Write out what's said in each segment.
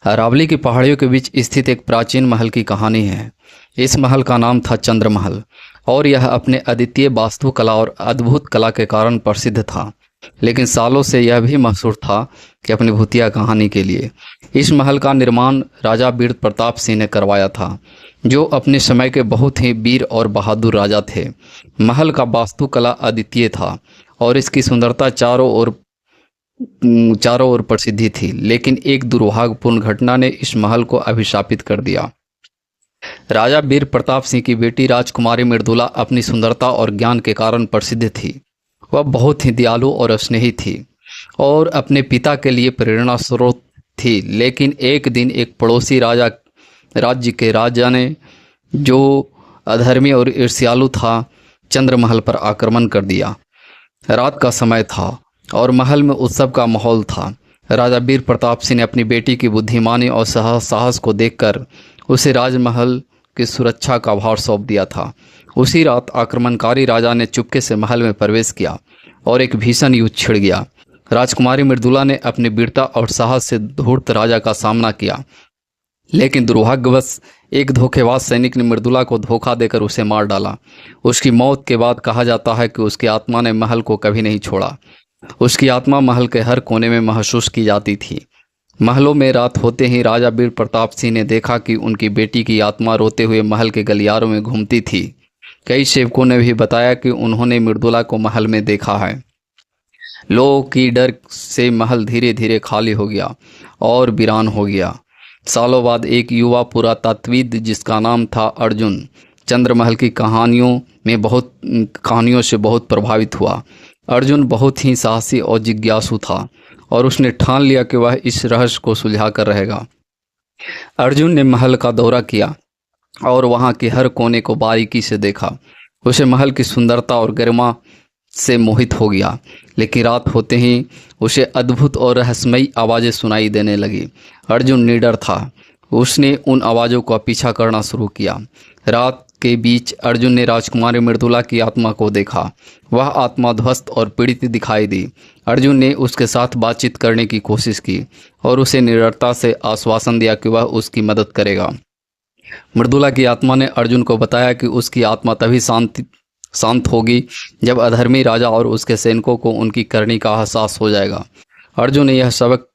अरावली की पहाड़ियों के बीच स्थित एक प्राचीन महल की कहानी है। इस महल का नाम था चंद्र महल और यह अपने अद्वितीय वास्तुकला और अद्भुत कला के कारण प्रसिद्ध था। लेकिन सालों से यह भी मशहूर था कि अपनी भूतिया कहानी के लिए। इस महल का निर्माण राजा वीर प्रताप सिंह ने करवाया था, जो अपने समय के बहुत ही वीर और बहादुर राजा थे। महल का वास्तुकला अद्वितीय था और इसकी सुंदरता चारों ओर प्रसिद्धि थी। लेकिन एक दुर्भाग्यपूर्ण घटना ने इस महल को अभिशापित कर दिया। राजा वीर प्रताप सिंह की बेटी राजकुमारी मृदुला अपनी सुंदरता और ज्ञान के कारण प्रसिद्ध थी। वह बहुत ही दयालु और स्नेही थी और अपने पिता के लिए प्रेरणा स्रोत थी। लेकिन एक दिन एक पड़ोसी राज्य के राजा ने, जो अधर्मी और ईर्ष्यालु था, चंद्र महल पर आक्रमण कर दिया। रात का समय था और महल में उत्सव का माहौल था। राजा वीर प्रताप सिंह ने अपनी बेटी की बुद्धिमानी और साहस को देखकर उसे राजमहल की सुरक्षा का भार सौंप दिया था। उसी रात आक्रमणकारी राजा ने चुपके से महल में प्रवेश किया और एक भीषण युद्ध छिड़ गया। राजकुमारी मृदुला ने अपनी वीरता और साहस से धूर्त राजा का सामना किया, लेकिन दुर्भाग्यवश एक धोखेबाज सैनिक ने मृदुला को धोखा देकर उसे मार डाला। उसकी मौत के बाद कहा जाता है कि उसकी आत्मा ने महल को कभी नहीं छोड़ा। उसकी आत्मा महल के हर कोने में महसूस की जाती थी। महलों में रात होते ही राजा वीर प्रताप सिंह ने देखा कि उनकी बेटी की आत्मा रोते हुए महल के गलियारों में घूमती थी। कई सेवकों ने भी बताया कि उन्होंने मृदुला को महल में देखा है। लोगों की डर से महल धीरे धीरे खाली हो गया और वीरान हो गया। सालों बाद एक युवा पुरातत्वविद, जिसका नाम था अर्जुन, चंद्रमहल की कहानियों से बहुत प्रभावित हुआ। अर्जुन बहुत ही साहसी और जिज्ञासु था और उसने ठान लिया कि वह इस रहस्य को सुलझा कर रहेगा। अर्जुन ने महल का दौरा किया और वहां के हर कोने को बारीकी से देखा। उसे महल की सुंदरता और गरिमा से मोहित हो गया। लेकिन रात होते ही उसे अद्भुत और रहस्यमयी आवाज़ें सुनाई देने लगी। अर्जुन निडर था। उसने उन आवाज़ों का पीछा करना शुरू किया। रात के बीच अर्जुन ने राजकुमारी मृदुला की आत्मा को देखा। वह आत्मा ध्वस्त और पीड़ित दिखाई दी। अर्जुन ने उसके साथ बातचीत करने की कोशिश की और उसे निडरता से आश्वासन दिया कि वह उसकी मदद करेगा। मृदुला की आत्मा ने अर्जुन को बताया कि उसकी आत्मा तभी शांत होगी जब अधर्मी राजा और उसके सैनिकों को उनकी करनी का एहसास हो जाएगा। अर्जुन ने यह सबक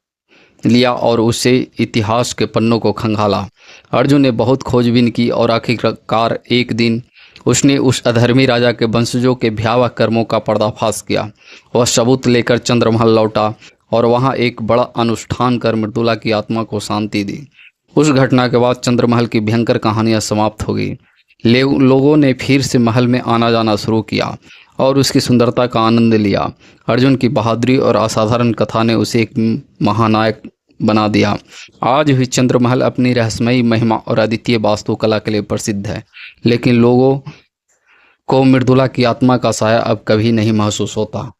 लिया और उससे इतिहास के पन्नों को खंगाला। अर्जुन ने बहुत खोजबीन की और आखिरकार एक दिन उसने उस अधर्मी राजा के वंशजों के भयावह कर्मों का पर्दाफाश किया। वह सबूत लेकर चंद्रमहल लौटा और वहां एक बड़ा अनुष्ठान कर मृदुला की आत्मा को शांति दी। उस घटना के बाद चंद्रमहल की भयंकर कहानियां समाप्त हो गई। लोगों ने फिर से महल में आना जाना शुरू किया और उसकी सुंदरता का आनंद लिया। अर्जुन की बहादुरी और असाधारण कथा ने उसे एक महानायक बना दिया। आज भी चंद्रमहल अपनी रहस्यमयी महिमा और अद्वितीय वास्तुकला के लिए प्रसिद्ध है, लेकिन लोगों को मृदुला की आत्मा का साया अब कभी नहीं महसूस होता।